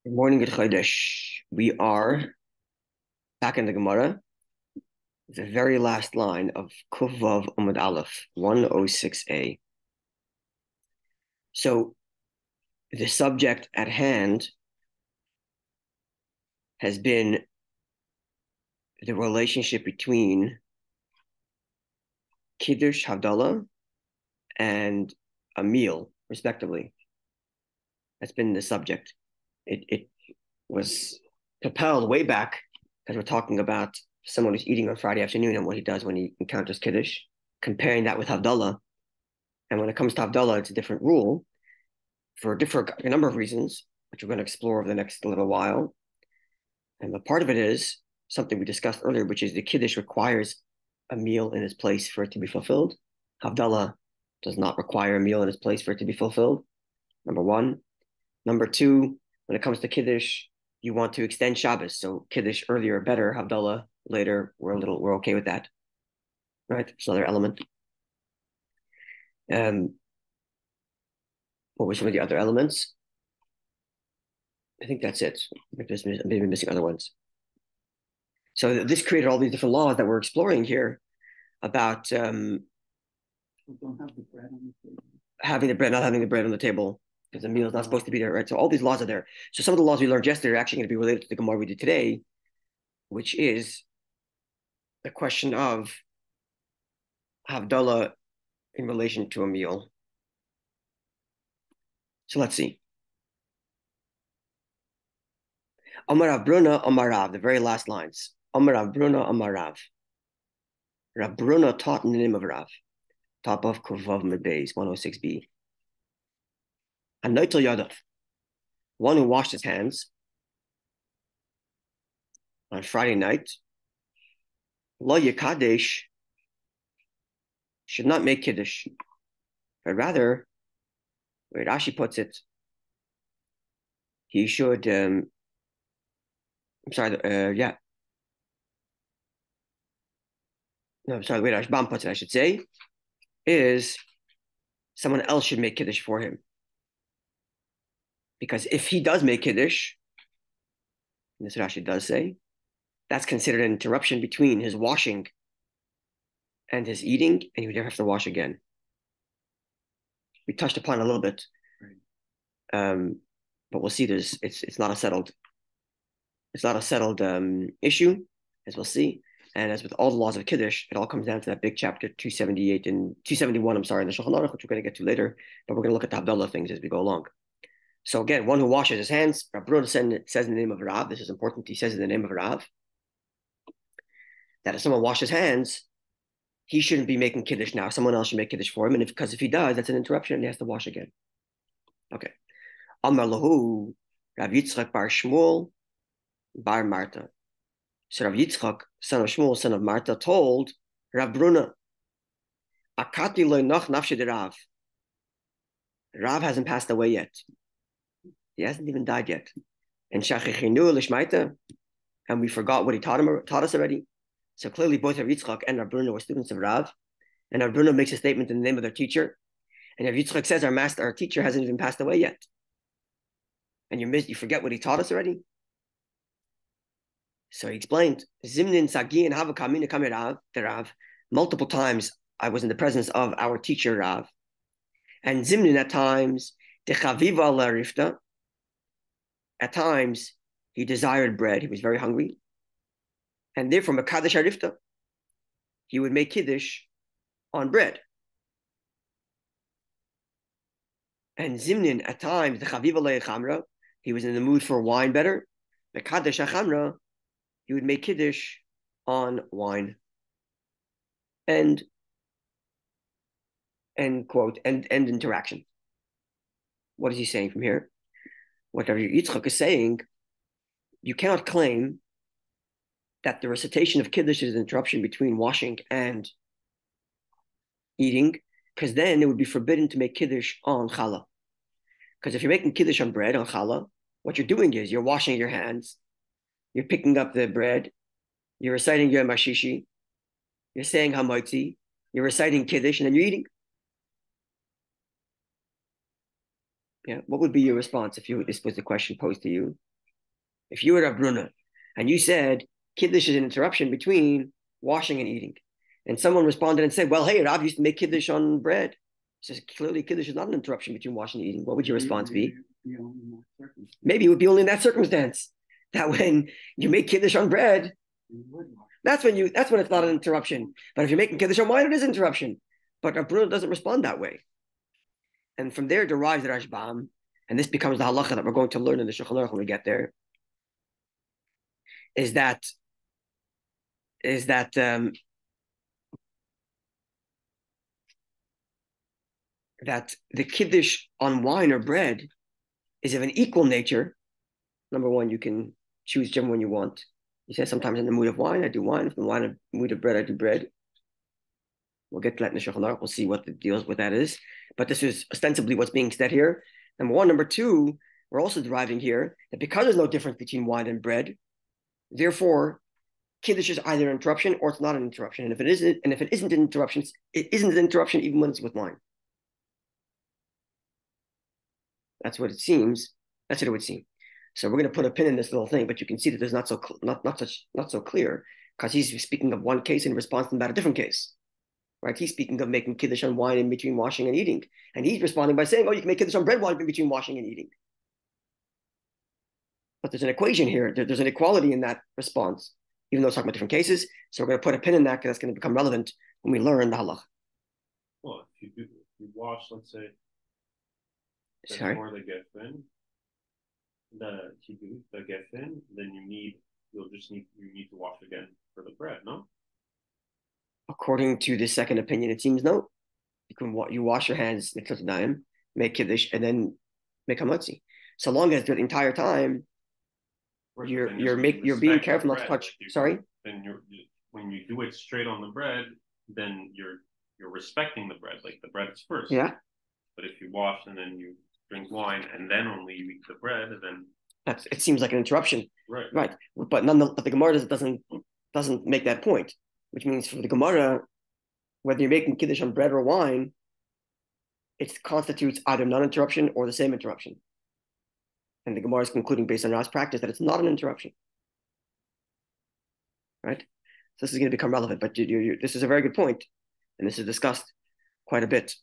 Good morning, good Chodesh. We are back in the Gemara, the very last line of Kuvav Umad Aleph, 106a. So the subject at hand has been the relationship between Kiddush, Havdalah, and a meal, respectively. That's been the subject. It was propelled way back because we're talking about someone who's eating on Friday afternoon and what he does when he encounters Kiddush, comparing that with Havdalah. And when it comes to Havdalah, it's a different rule for a number of reasons, which we're going to explore over the next little while. And the part of it is something we discussed earlier, which is the Kiddush requires a meal in its place for it to be fulfilled. Havdalah does not require a meal in its place for it to be fulfilled. Number one. Number two, when it comes to Kiddush, you want to extend Shabbos. So Kiddush earlier better, Havdalah later, we're okay with that. Right? It's another element. What were some of the other elements? I think that's it. Maybe missing other ones. So this created all these different laws that we're exploring here about Don't have the bread on the table. having the bread, not having the bread on the table, because the meal is not supposed to be there, right? So all these laws are there. So some of the laws we learned yesterday are actually going to be related to the Gemara we did today, which is the question of Havdalah in relation to a meal. So let's see. Amar Rav Bruna, Amar Rav, the very last lines. Amar Rav Bruna, Amar Rav. Rav Bruna taught in the name of Rav. Top of Kuvav Medbeis, 106b. Anoitel Yadav, one who washed his hands on Friday night, Lo Yekadesh, should not make Kiddush, but rather, where Rashi puts it, he should, No, I'm sorry, the way Rashbam puts it, I should say, is someone else should make Kiddush for him. Because if he does make Kiddush, and this Rashi does say, that's considered an interruption between his washing and his eating, and he would never have to wash again. We touched upon it a little bit, but we'll see. It's not a settled issue, as we'll see. And as with all the laws of Kiddush, it all comes down to that big chapter 278 and 271. I'm sorry, in the Shulchan Aruch, which we're going to get to later, but we're going to look at the Havdalah things as we go along. So again, one who washes his hands, Rav Bruna says in the name of Rav. This is important. He says in the name of Rav that if someone washes hands, he shouldn't be making Kiddush now. Someone else should make Kiddush for him. And because if he does, that's an interruption and he has to wash again. Okay. Amar lahu Rav Yitzchak bar Shmuel bar Marta. So Rav Yitzchak, son of Shmuel, son of Marta, told Rav Bruna, Akati loy noch nafshe de Rav. Rav hasn't passed away yet. He hasn't even died yet. And Shachichinu lishmaita, and we forgot what he taught us already. So clearly both Rav Yitzchak and Rav Bruna were students of Rav. And Rav Bruna makes a statement in the name of their teacher. And Rav Yitzchak says our teacher hasn't even passed away yet. And you forget what he taught us already? So he explained, Zimnin Sagi and Havakamina Kamirav, the Rav. Multiple times I was in the presence of our teacher Rav. And Zimnin at times, Dechaviva la Rifta. At times, he desired bread. He was very hungry. And therefore, Makadosh Arifta, he would make Kiddush on bread. And Zimnin, at times, the Chaviva Le'echamra, he was in the mood for wine better. Makadosh Achamra, he would make Kiddush on wine. End quote, end interaction. What is he saying from here? Whatever Yitzchak is saying, you cannot claim that the recitation of Kiddush is an interruption between washing and eating, because then it would be forbidden to make Kiddush on challah. Because if you're making Kiddush on bread, on challah, what you're doing is you're washing your hands, you're picking up the bread, you're reciting Yom HaShishi, you're saying Hamoitzi, you're reciting Kiddush, and then you're eating. Yeah, what would be your response if this was the question posed to you? If you were Rav Bruna and you said Kiddush is an interruption between washing and eating, and someone responded and said, well, hey, Rav used to make Kiddush on bread. Says clearly Kiddush is not an interruption between washing and eating. What would your response be? Maybe it would be only in that circumstance that when you make Kiddush on bread, that's when it's not an interruption. But if you're making Kiddush on wine, it is an interruption. But Rav Bruna doesn't respond that way. And from there derives the Rashbam, and this becomes the halacha that we're going to learn in the Shulchan Aruch when we get there, is that that the Kiddush on wine or bread is of an equal nature. Number one, you can choose whichever one you want. He says sometimes in the mood of wine, I do wine. If in the mood of bread, I do bread. We'll get to that in the Shulchan Aruch. We'll see what the deal with that is. But this is ostensibly what's being said here. Number one. Number two, we're also deriving here that because there's no difference between wine and bread, therefore, Kiddush is either an interruption or it's not an interruption. And if it isn't an interruption, it isn't an interruption even when it's with wine. That's what it seems. That's what it would seem. So we're going to put a pin in this little thing, but you can see that there's not so clear because he's speaking of one case in response to about a different case, right? He's speaking of making Kiddush on wine in between washing and eating, and he's responding by saying, "Oh, you can make Kiddush on bread wine in between washing and eating." But there's an equation here. There's an equality in that response, even though it's talking about different cases. So we're going to put a pin in that because that's going to become relevant when we learn the halach. Well, if you wash, let's say, before the gefen, the gefen, then you need to wash again for the bread, no? According to the second opinion, it seems no. You wash your hands, make Kiddush, and then make hamotzi. So long as the entire time you're being careful not to touch. Sorry. Then when you do it straight on the bread, then you're respecting the bread. Like the bread is first. Yeah. But if you wash and then you drink wine and then only you eat the bread, then it seems like an interruption. Right. Right. But the Gemara doesn't make that point, which means for the Gemara, whether you're making Kiddush on bread or wine, it constitutes either non-interruption or the same interruption. And the Gemara is concluding based on Rav's practice that it's not an interruption. Right? So this is going to become relevant, but this is a very good point, and this is discussed quite a bit.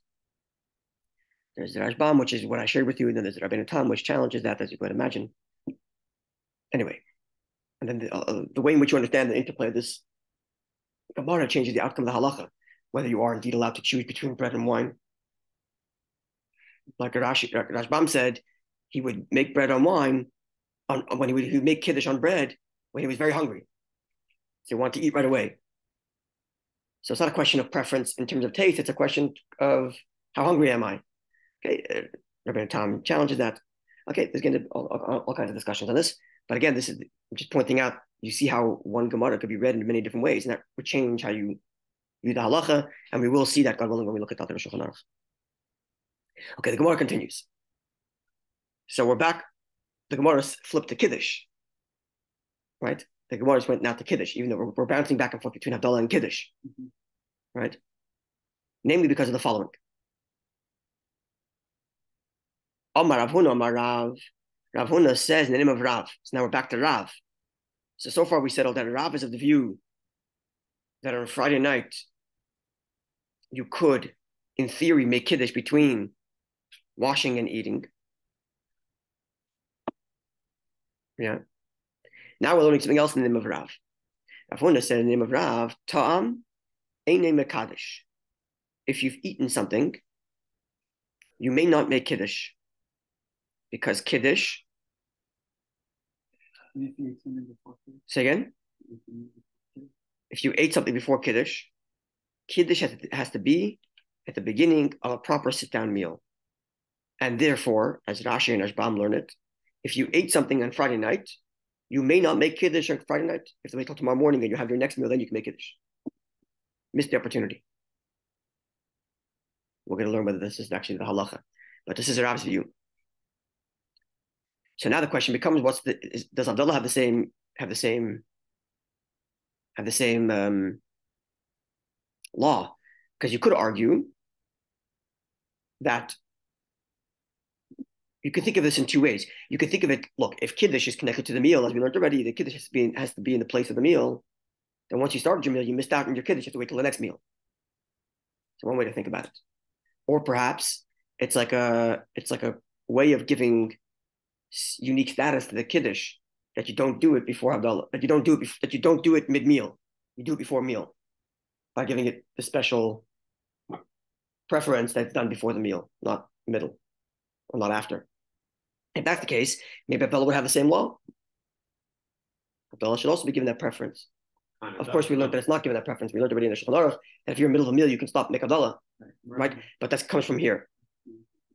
There's the Rashbam, which is what I shared with you, and then there's the Rabbi Tam, which challenges that, as you could imagine. Anyway, and then the way in which you understand the interplay of this Gemara changes the outcome of the halacha, whether you are indeed allowed to choose between bread and wine. Like Rashbam said, he would make bread on wine when he would make Kiddush on bread when he was very hungry. So he wanted to eat right away. So it's not a question of preference in terms of taste, it's a question of how hungry am I? Okay, Rabbi Tom challenges that. Okay, there's going to be all kinds of discussions on this. But again, this is just pointing out, you see how one Gemara could be read in many different ways, and that would change how you view the halacha, and we will see that, God willing, when we look at the Shulchan Aruch. Okay, the Gemara continues. So we're back. The Gemara flipped to Kiddush, right? The Gemara went now to Kiddush, even though we're bouncing back and forth between Havdalah and Kiddush, right? Namely because of the following. Omar Rav Huna, Omar Rav. Rav Huna says in the name of Rav. So now we're back to Rav. So far we settled that Rav is of the view that on Friday night you could, in theory, make Kiddush between washing and eating. Yeah. Now we're learning something else in the name of Rav. Rav Huna said in the name of Rav, Ta'am Einei Mekadosh. If you've eaten something, you may not make Kiddush. Because Kiddush. Say again? If you ate something before Kiddush, Kiddush has to be at the beginning of a proper sit-down meal. And therefore, as Rashi and Rashbam learn it, if you ate something on Friday night, you may not make Kiddush on Friday night. If you wait till tomorrow morning and you have your next meal, then you can make Kiddush. Missed the opportunity. We're going to learn whether this is actually the halacha. But this is Rav's view. So now the question becomes: does Havdalah have the same law? Because you could argue that You can think of this in two ways. You can think of it, look, if Kiddush is connected to the meal, as we learned already, the Kiddush has to be in the place of the meal. Then once you started your meal, you missed out on your Kiddush. You have to wait till the next meal. So one way to think about it. Or perhaps it's like a way of giving unique status to the Kiddush that you don't do it before Havdalah, that you don't do it mid-meal. You do it before meal by giving it the special preference that's done before the meal, not middle or not after. If that's the case, maybe Havdalah would have the same law. Havdalah should also be given that preference. Of course, we learned that it's not given that preference. We learned already in the Shulchan Aruch that if you're in the middle of a meal, you can stop and make Havdalah, right? But that comes from here.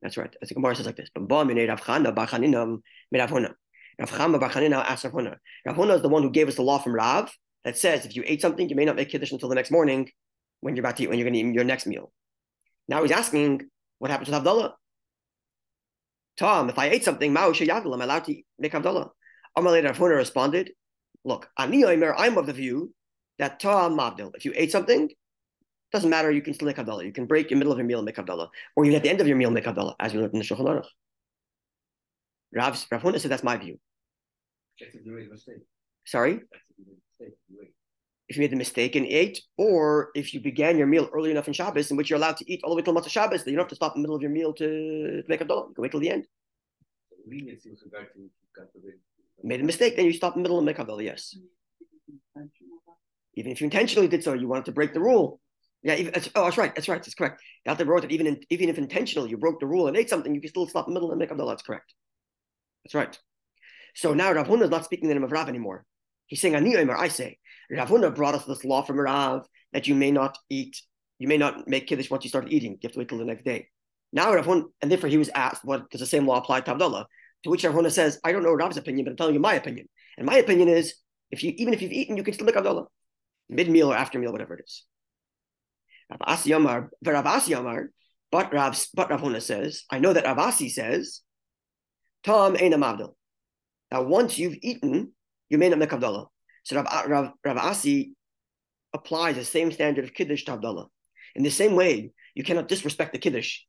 That's right. As the Gemoro says like this. Rav Chama bar Chanina asked Rav Huna. Rav Huna is the one who gave us the law from Rav that says if you ate something, you may not make Kiddush until the next morning when you're about to eat, when you're going to eat your next meal. Now he's asking, what happens with Havdalah? Tom, if I ate something, I'm allowed to make Havdalah. Amalei Rav Huna responded, look, I'm of the view that Tom Mabdil, if you ate something, doesn't matter, you can still make Havdalah. You can break in the middle of your meal and make Havdalah. Or even at the end of your meal make Havdalah, as we learned in the Shulchan Aruch. Rav Huna said that's my view. That's if you made a mistake. Sorry? That's if you made a mistake. If you made the mistake and ate, or if you began your meal early enough in Shabbos, in which you're allowed to eat all the way till Motzei Shabbos, then you don't have to stop in the middle of your meal to make Havdalah. You can wait till the end. So leniency with regard to got the way. Made a mistake, then you stop in the middle and make Havdalah, yes. Even if you intentionally did so, you wanted to break the rule. Yeah, that's right, it's correct. Out there wrote that even if intentionally you broke the rule and ate something, you can still stop in the middle and make Havdalah. That's correct. That's right. So now Rav Huna is not speaking the name of Rav anymore. He's saying, Ani Omer, I say. Rav Huna brought us this law from Rav that you may not make Kiddush once you start eating. You have to wait till the next day. Now Rav Huna, and therefore he was asked, what does the same law apply to Havdalah? To which Rav Huna says, I don't know Rav's opinion, but I'm telling you my opinion. And my opinion is, even if you've eaten, you can still make Havdalah. Mid-meal or after meal, whatever it is. Rav Asi Amar, but Rav Huna says, I know that Rav Asi says, Tom Eina Mavdil. Now, once you've eaten, you may not make Havdalah. So Rav Asi applies the same standard of Kiddush to Havdalah. In the same way, you cannot disrespect the Kiddush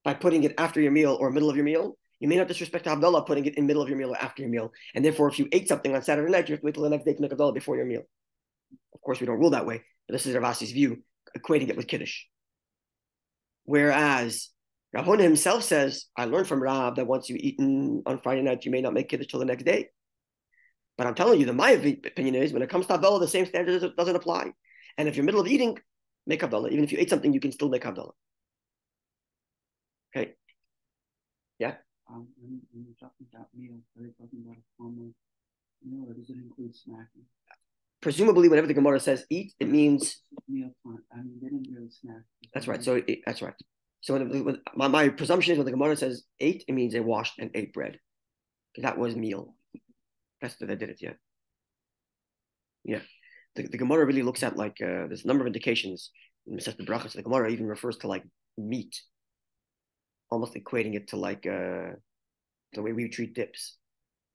by putting it after your meal or middle of your meal. You may not disrespect Havdalah putting it in middle of your meal or after your meal. And therefore, if you ate something on Saturday night, you have to wait till the next day to make Havdalah before your meal. Of course, we don't rule that way, but this is Rav Asi's view, equating it with Kiddush. Whereas Rav Huna himself says, I learned from Rav that once you've eaten on Friday night, you may not make Kiddush till the next day. But I'm telling you that my opinion is, when it comes to Havdalah, the same standard doesn't apply. And if you're middle of eating, make Havdalah. Even if you ate something, you can still make Havdalah. Okay. Yeah? When you're talking about meals, are they talking about a formal meal, or does it include snacking? Presumably, whenever the Gemara says eat, it means meal time. I mean, they didn't really snack. That's right. So that's right. So my presumption is when the Gemara says ate, it means they washed and ate bread. That was meal. That's that they did it. Yeah. The Gemara really looks at like there's a number of indications in the Brachas. The Gemara even refers to like meat, almost equating it to like the way we would treat dips,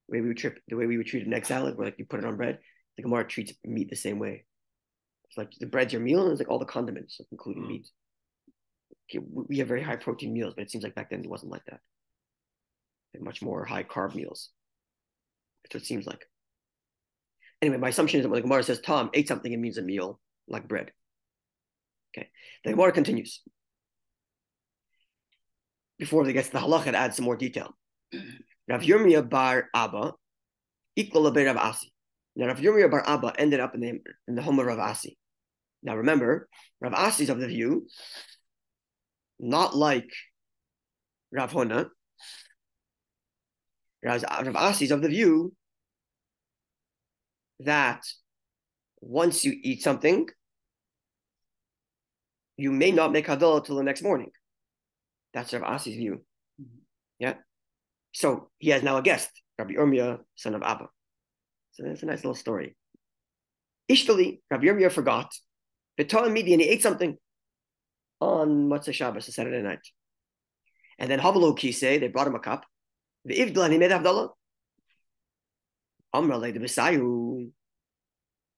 the way we would treat an egg salad, where like you put it on bread. The Gemara treats meat the same way. It's like the bread's your meal, and it's like all the condiments, including meat. Okay, we have very high protein meals, but it seems like back then it wasn't like that. They had much more high carb meals. That's what it seems like. Anyway, my assumption is that when the Gemara says Tom ate something, it means a meal, like bread. Okay. The Gemara continues. Before they get to the halacha, it adds some more detail. Rav Yirmiyah bar Abba equal to Rav Asi. Now, Rav Yirmiyah bar Abba ended up in the home of Rav Asi. Now, remember, Rav Asi is of the view, not like Rav Huna. Rav Asi is of the view that once you eat something, you may not make Havdalah till the next morning. That's Rav Asi's view. Mm-hmm. Yeah. So he has now a guest, Rabbi Yirmiyah, son of Abba. So that's a nice little story. Ishtali, Rabbi Yirmiyah forgot. V'to'am midi, and he ate something on Motzei Shabbos, a Saturday night. And then Havdalah Kisei, they brought him a cup. The Ivdal, and he made Havdalah. Amra le de Besayu.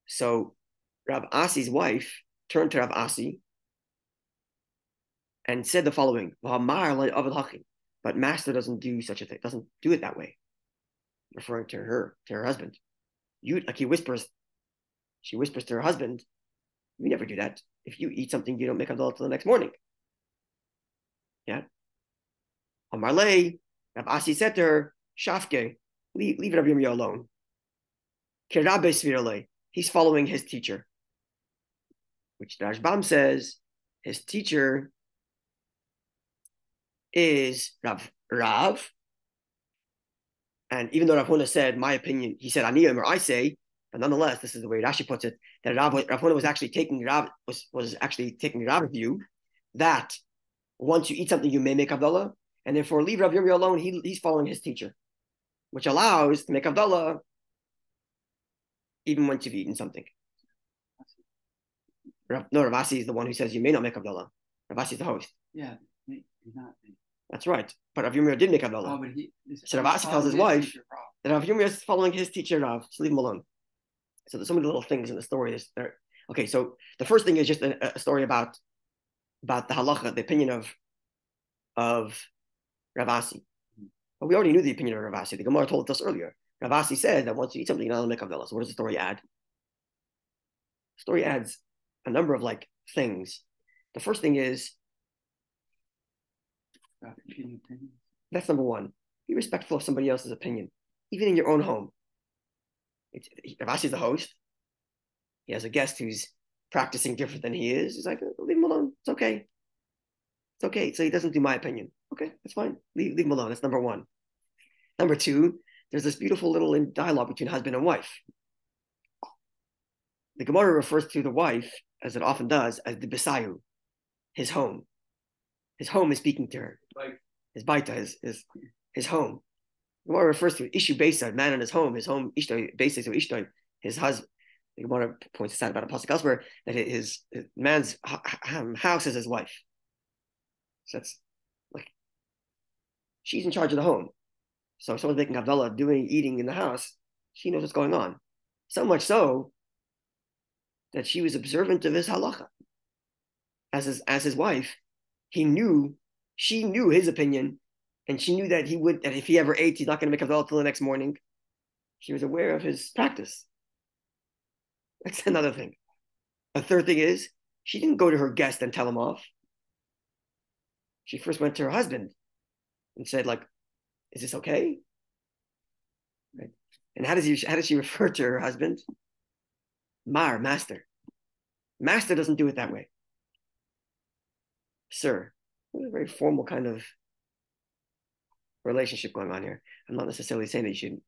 So Rav Asi's wife turned to Rav Asi and said the following: Rav but master doesn't do such a thing, doesn't do it that way, referring to her husband. Like she whispers to her husband, we never do that. If you eat something, you don't make Havdalah till the next morning. Yeah. Amar lei, Rav Asi said to her, Shafke, leave Rabbi Yirmiyah alone. Kirabe svirale, he's following his teacher. Which the Rashbam says, his teacher is Rav. And even though Rav Huna said, my opinion, he said, Aniyim, or I say, but nonetheless, this is the way Rashi puts it, that Rav Huna was actually taking Rav view that once you eat something, you may make Havdalah, and therefore leave Rav Yirmiyah alone, he's following his teacher, which allows to make Havdalah even once you've eaten something. Rav Asi is the one who says you may not make Havdalah. Rav Asi is the host. Yeah, he's not. That's right. But Rav Yirmiyah did make Havdalah. Oh, so Rav Asi tells his wife that Rav Yirmiyah is following his teacher Rav, so leave him alone. So there's so many little things in the story. Okay, so the first thing is just a story about the halacha, the opinion of Rav Asi. But we already knew the opinion of Rav Asi. The Gemara told us earlier. Rav Asi said that once you eat something, you're not allowed to make Havdalah. So what does the story add? The story adds a number of things. The first thing is, that's number one. Be respectful of somebody else's opinion, even in your own home. Rav Asi is the host. He has a guest who's practicing different than he is. He's like, leave him alone. It's okay. It's okay. So he doesn't do my opinion. Okay, that's fine. Leave him alone. That's number one. Number two, there's this beautiful little dialogue between husband and wife. The Gemara refers to the wife, as it often does, as the Besayu, his home. His home is speaking to her. His baita, his home. The Gemara refers to Ishu Besa, man in his home Ishtoi, Besa, so Ishtoi, his husband. The Gemara points this out about a pasuk elsewhere, that his man's house is his wife. So that's she's in charge of the home. So if someone's making Havdalah, eating in the house, she knows what's going on. So much so that she was observant of his halacha. As his wife, she knew his opinion, and she knew that if he ever ate, he's not going to make Havdalah till the next morning. She was aware of his practice. That's another thing. A third thing is, she didn't go to her guest and tell him off. She first went to her husband and said, is this okay? Right. And how does she refer to her husband? Master. Master doesn't do it that way. Sir. There's a very formal kind of relationship going on here. I'm not necessarily saying that you should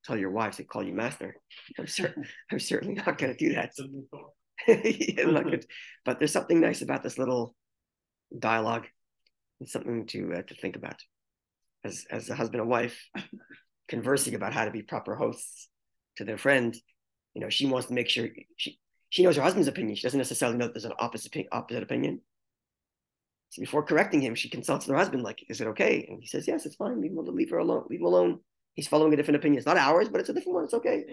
tell your wives to call you master. I'm certainly not going to do that. Yeah, but there's something nice about this little dialogue. It's something to think about as a husband and wife conversing about how to be proper hosts to their friend. She wants to make sure she knows her husband's opinion. She doesn't necessarily know that there's an opposite opinion. So before correcting him, she consults her husband, is it okay? And he says, yes, it's fine. Leave her alone. Leave him alone. He's following a different opinion. It's not ours, but it's a different one. It's okay.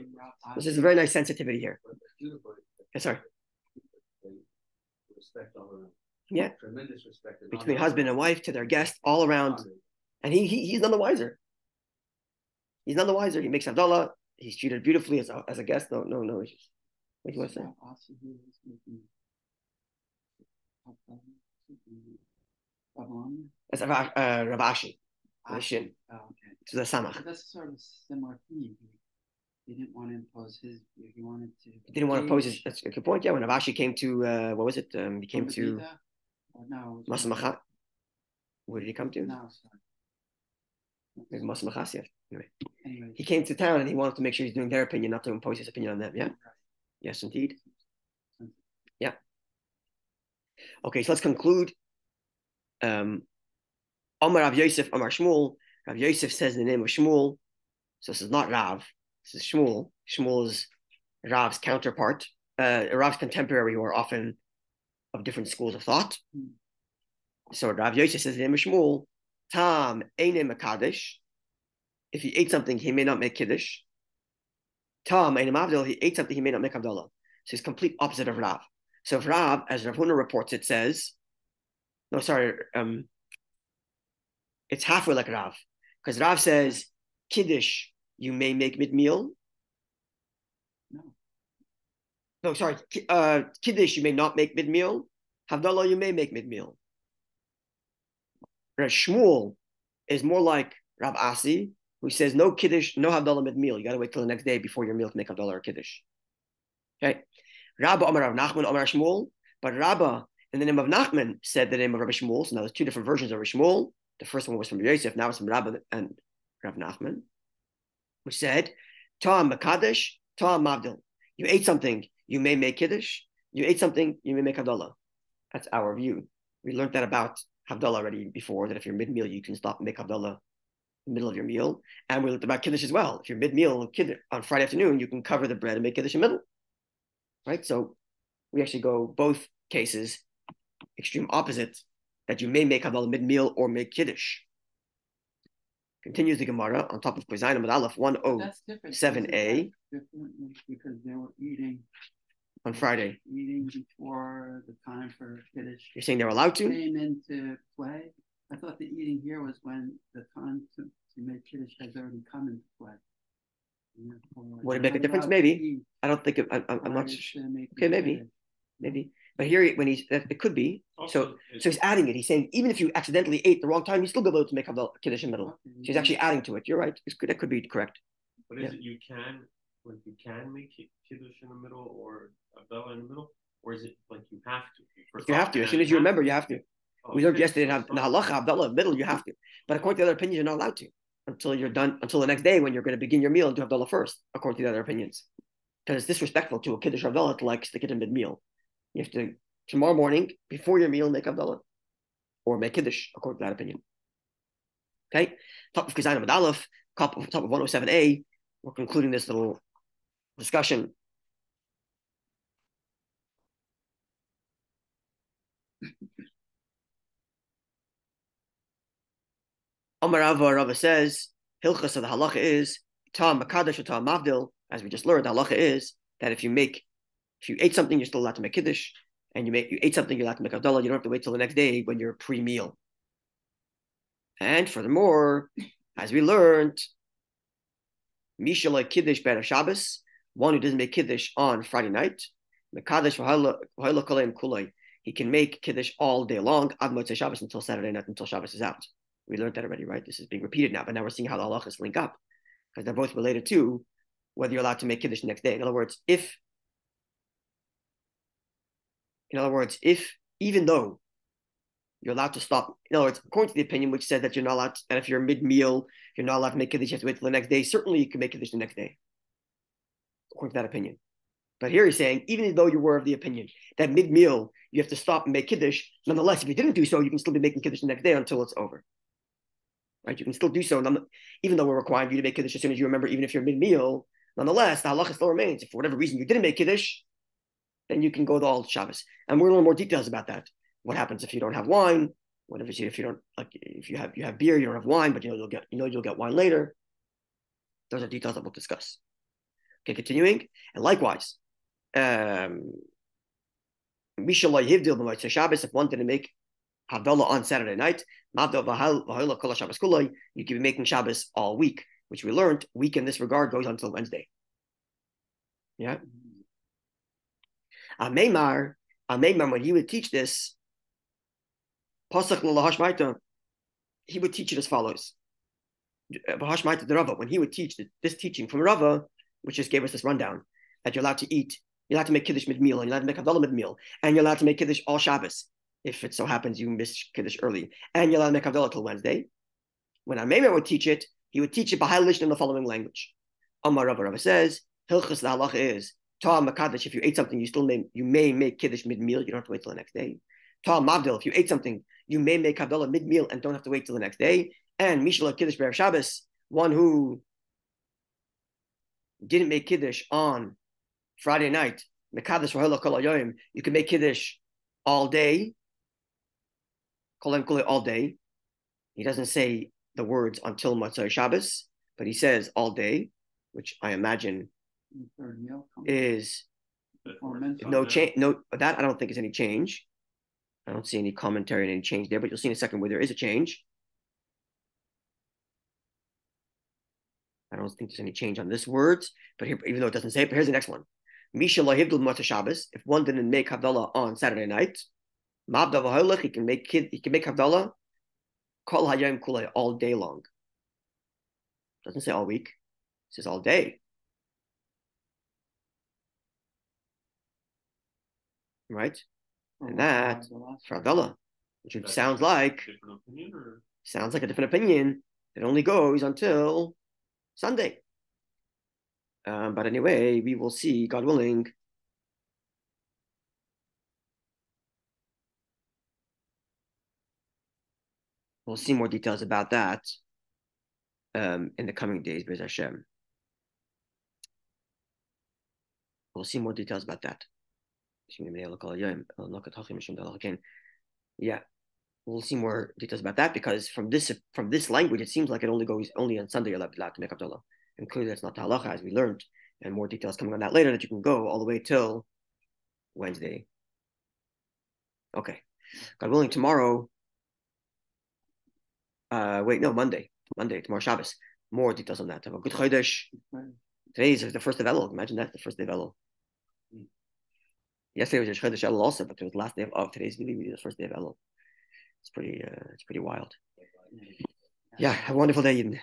This is a very nice sensitivity here. Sorry. Yeah. Tremendous respect between husband and wife to their guest all around. And he's none the wiser. He's none the wiser. He makes Havdalah. He's treated beautifully as a guest. No issues. What do you want to say? That's Rav Ashi. Shin. Oh, okay. To the Samach. That's sort of a similar theme. He didn't want to impose his view. He wanted to. He didn't want to impose his. That's a good point. Yeah, when Rav Ashi came to what was it? He came to Masamachat. Where did he come to? No, sorry. Maybe Masamachas, yes. Anyway, he came to town and he wanted to make sure he's doing their opinion, not to impose his opinion on them. Yeah. Right. Yes, indeed. Yeah. Okay, so let's conclude. Amar Rav Yosef, Amar Shmuel. Rav Yosef says the name of Shmuel. So this is not Rav. This is Shmuel. Shmuel is Rav's counterpart, Rav's contemporary, who are often of different schools of thought. So Rav Yosef says the name of Shmuel. Tam Eine Makadesh. If he ate something, he may not make Kiddush. Tam Eine Havdalah. He ate something, he may not make Havdalah. So he's complete opposite of Rav. So if Rav, as Rav Huna reports, it says, no, sorry, it's halfway like Rav. Because Rav says, Kiddush, you may make mid-meal. No, sorry. Kiddush, you may not make mid-meal. Havdalah, you may make mid-meal. Shmuel is more like Rav Asi, who says no Kiddush, no Havdalah mid-meal. You got to wait till the next day before your meal to make Havdalah or Kiddush. Okay. Rabba Amar Rav Nachman Amar Shmuel. But Rabba, in the name of Nachman, said the name of Rabbi Shmuel. So now there's two different versions of Rabbi Shmuel. The first one was from Yosef, now it's from Rabba and Rav Nachman, which said, Ta'am Makadesh, Ta'am Mavdil. You ate something, you may make Kiddush. You ate something, you may make Havdalah. That's our view. We learned that about Havdalah already before, that if you're mid-meal, you can stop and make Havdalah in the middle of your meal. And we learned about Kiddush as well. If you're mid-meal on Friday afternoon, you can cover the bread and make Kiddush in the middle. Right? So we actually go both cases, extreme opposite, that you may make Havdalah mid-meal or make Kiddush. Continues the Gemara on top of Pezayim with Aleph 107a. Because they were eating on Friday. Eating before the time for Kiddush. You're saying they're allowed to? Came into play. I thought the eating here was when the time to make Kiddush has already come into play. Would it make a difference? Maybe. I don't think I'm not sure. Okay, maybe. But here, when it could be. So he's adding it. He's saying even if you accidentally ate the wrong time, you still be able to make Havdalah Kiddush in the middle. So he's actually adding to it. You're right. That could be correct. But is it you can make Kiddush in the middle or Havdalah in the middle, or is it like you have to? You have to. As soon as you remember, you have to. We learned yesterday in the halacha Havdalah in the middle, you have to. But according to the other opinions, you're not allowed to until you're done, until the next day when you're going to begin your meal and do Havdalah first, according to the other opinions. Because it's disrespectful to a Kiddush Havdalah to like stick it in mid-meal. You have to, tomorrow morning, before your meal, make Havdalah. Or make Kiddush, according to that opinion. Okay? Top of Kizayim with Aleph, top of 107a, we're concluding this little discussion. Amar Rava says, Hilchas of the halacha is, Ta'am Makadesh or Ta'am Mavdil, as we just learned, the halacha is that if you ate something, you're still allowed to make Kiddush, and you ate something, you're allowed to make Havdalah. You don't have to wait till the next day when you're pre-meal. And furthermore, as we learned, Mishalai Kiddush Ber Shabbos, one who doesn't make Kiddush on Friday night, Mekadesh v'hayla kolayim kulay, he can make Kiddush all day long, ad motzei Shabbos, until Saturday night, until Shabbos is out. We learned that already, right? This is being repeated now, but now we're seeing how the halachas link up, because they're both related to whether you're allowed to make Kiddush the next day. In other words, if even though you're allowed to stop, in other words, according to the opinion which says that you're not allowed, and if you're mid-meal, you're not allowed to make Kiddush, you have to wait till the next day. Certainly you can make Kiddush the next day, according to that opinion. But here he's saying, even though you were of the opinion that mid-meal, you have to stop and make Kiddush, nonetheless, if you didn't do so, you can still be making Kiddush the next day until it's over. Right? You can still do so, even though we're requiring you to make Kiddush as soon as you remember, even if you're mid-meal, nonetheless, the halacha still remains. If for whatever reason you didn't make Kiddush, then you can go to all Shabbos. And we're going to learn more details about that. What happens if you don't have wine? If you don't, like, if you have beer, you don't have wine, but you'll get wine later. Those are details that we'll discuss. Okay, continuing. And likewise, if one didn't make Havdalah on Saturday night, you can be making Shabbos all week, which we learned. Week in this regard goes until Wednesday. Yeah. Ameimar, when he would teach this, he would teach it as follows. When he would teach this teaching from Rava, which just gave us this rundown, that you're allowed to eat, you're allowed to make Kiddush mid-meal, and you're allowed to make Havdalah mid-meal, and you're allowed to make Kiddush all Shabbos, if it so happens you miss Kiddush early, and you're allowed to make Havdalah till Wednesday. When Ameimar would teach it, he would teach it b'hailish in the following language. Amar Rava says, Hilchas the halacha is, Ta'am Makadesh, if you ate something, you may make Kiddush mid-meal, you don't have to wait till the next day. Ta'am Mavdil, if you ate something, you may make Havdalah mid-meal and don't have to wait till the next day. And Mishalot Kiddush Ber Shabbos, one who didn't make Kiddush on Friday night, Mekadesh v'hayla kol hayoyim, you can make Kiddush all day, all day. He doesn't say the words until Motzei Shabbos, but he says all day, which I imagine is no change. No, that I don't think is any change. I don't see any commentary and any change there, but you'll see in a second where there is a change. don't think there's any change on this words, but here, even though it doesn't say it, but here's the next one. Misha lahivdul mata Shabbos. If one didn't make Havdalah on Saturday night, he can make Havdalah kol hayom kulei all day long. Doesn't say all week. It says all day. Right? And that for Havdalah, which sounds like a different opinion. It only goes until Sunday. But anyway, we will see, God willing. We'll see more details about that in the coming days, B'ez Hashem. We'll see more details about that. Yeah, we'll see more details about that because from this language, it seems like it only goes on Sunday you're allowed to make Havdalah. And clearly that's not the halacha, as we learned, and more details coming on that later, that you can go all the way till Wednesday. Okay. God willing, tomorrow, Monday, tomorrow Shabbos. More details on that. Have a good Chodesh. Today is the first of Elul. Imagine that, the first day of Elul. Yesterday was Chodesh Elul also, but it was the last day of today's really the first day of Elul. It's pretty wild. Yeah, have a wonderful day, Eden.